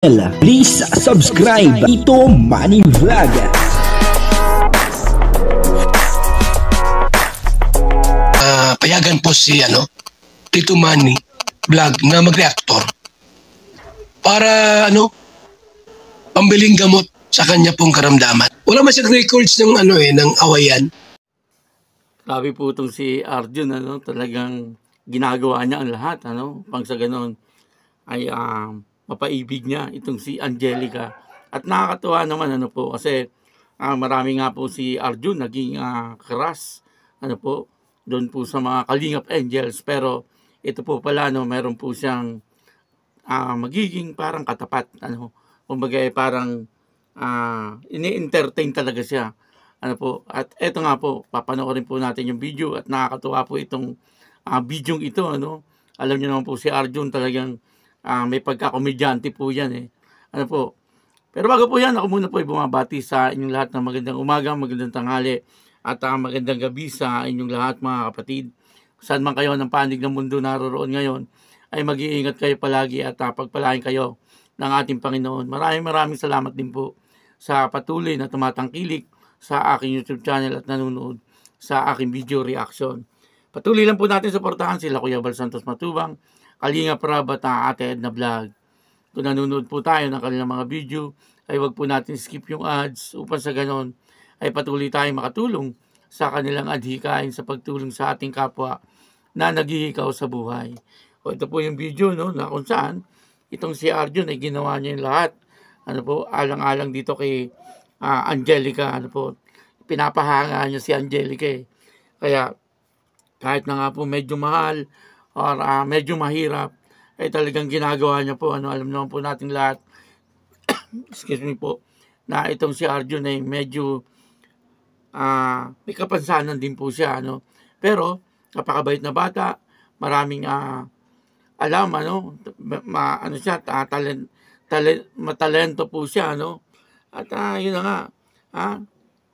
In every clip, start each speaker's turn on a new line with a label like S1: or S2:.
S1: Please subscribe Tito Manny Vlog.
S2: Payagan po si Tito Manny Vlog na mag-reactor para pambiling gamot sa kanya pong karamdaman. Wala man siyang records ng ng awayan.
S3: Grabe po itong si Arjun, talagang ginagawa niya ang lahat, pang sa ganon ay mapaibig niya itong si Angelica. At nakakatuwa naman kasi marami nga po si Arjun naging crush doon po sa mga Kalingap Angels, pero ito po pala meron po siyang magiging parang katapat, kumbaga parang ini-entertain talaga siya. At eto nga po, papanoorin po natin yung video at nakakatuwa po itong video ito. Alam niyo naman po si Arjun talagang may pagkakomedyante po yan Pero bago po yan, ako muna po ay bumabati sa inyong lahat ng magandang umaga, magandang tanghali at magandang gabi sa inyong lahat mga kapatid. Saan man kayo ng panig ng mundo naroroon ngayon, ay mag-iingat kayo palagi at pagpalain kayo ng ating Panginoon. Maraming salamat din po sa patuloy na tumatangkilik sa aking YouTube channel at nanonood sa aking video reaction. Patuloy lang po natin suportahan sila Kuya Bal Santos Matubang, Kalingap Rab at Ate Edna Vlog. Kung nanonood po tayo ng kanilang mga video, ay wag po natin skip yung ads upang sa ganon ay patuloy tayong makatulong sa kanilang adhikain sa pagtulong sa ating kapwa na naghihikaw sa buhay. Ito po yung video na kung saan itong si Arjun ay ginawa niya yung lahat. Alang-alang dito kay Angelica, pinapahanga niya si Angelica Kaya kahit na nga po medyo mahal or medyo mahirap, ay talagang ginagawa niya po. Alam naman po natin lahat, excuse me po, na itong si Arjun ay medyo may kapansanan din po siya. Pero napakabait na bata, maraming alam, matalento po siya, At yun na nga,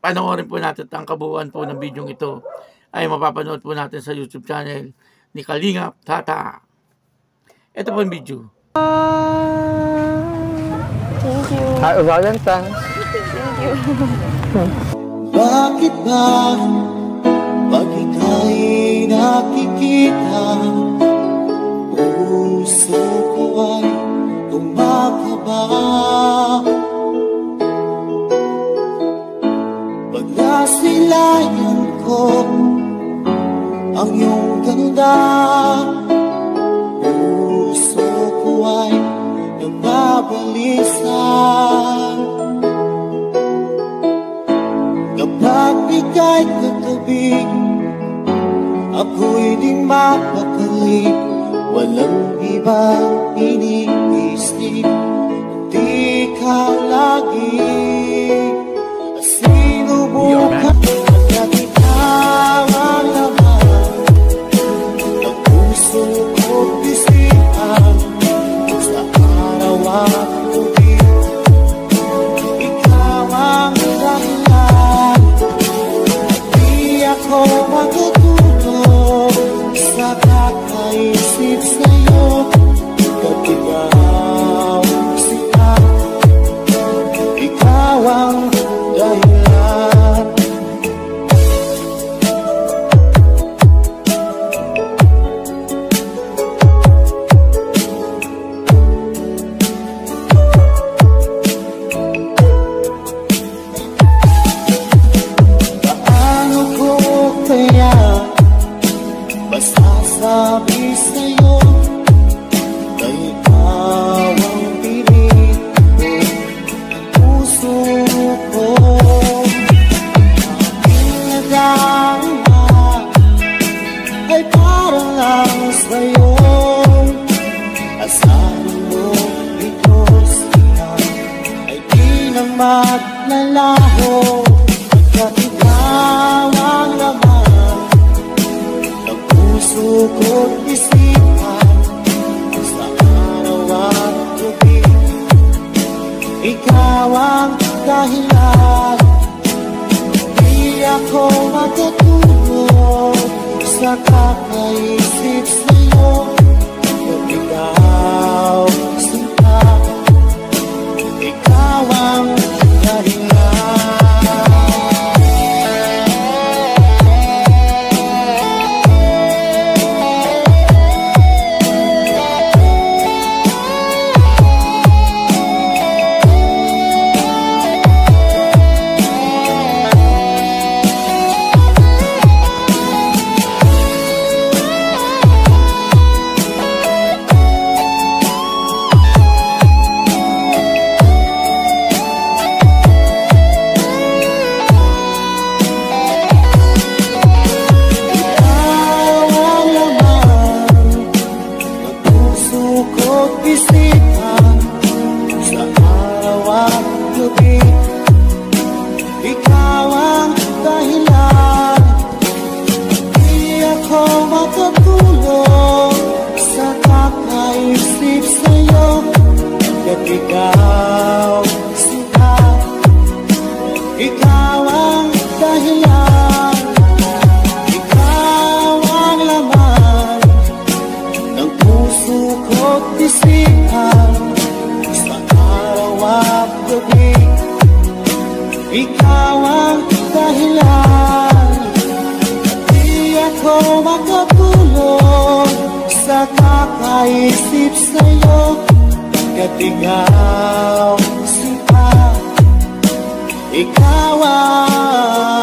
S3: panoorin po natin ang kabuuan po ng video ito ay mapapanood po natin sa YouTube channel ni Kalingap Tata. Ito po yung video.
S4: Thank you.
S5: Happy Valentine's.
S4: Thank you.
S6: Bakit ba pag ika'y nakikita, puso ko ay kumakaba? Pag nasilayan ko ang iyong ganda, puso ko ay nababalisan. Kapag ika'y katabi, ako'y di mapakali. Walang ibang iniisip, di ka lagi. Sinubukan at ikaw ang laman ng puso ko't isipan. Sa araw at gabi, ikaw ang dahilan. Di ako matutulog sa kakaisip sa'yo. Pag ikaw sila, ikaw ang dahilan. Paano ko kaya masasabi sa'yo na ikaw ang pilit ko, ang puso ko? Aking nagdama ay parang lang sa'yo. Asahan mo ito siya ay di na maglalaho. Pagkat ikaw ang laman ng puso ko't isipan. Sa araw at gabi, ikaw ang dahilan. Di ako matutulog sa kakaisip sa'yo. Pag ikaw sinta, ikaw, sinta. Ikaw ang dahilan, ikaw ang laman ng puso ko't isipan. Sa araw at gabi, ikaw ang dahilan. Di ako makatulog sa kakaisip sa'yo, ka't ikaw, sinta, ikaw ang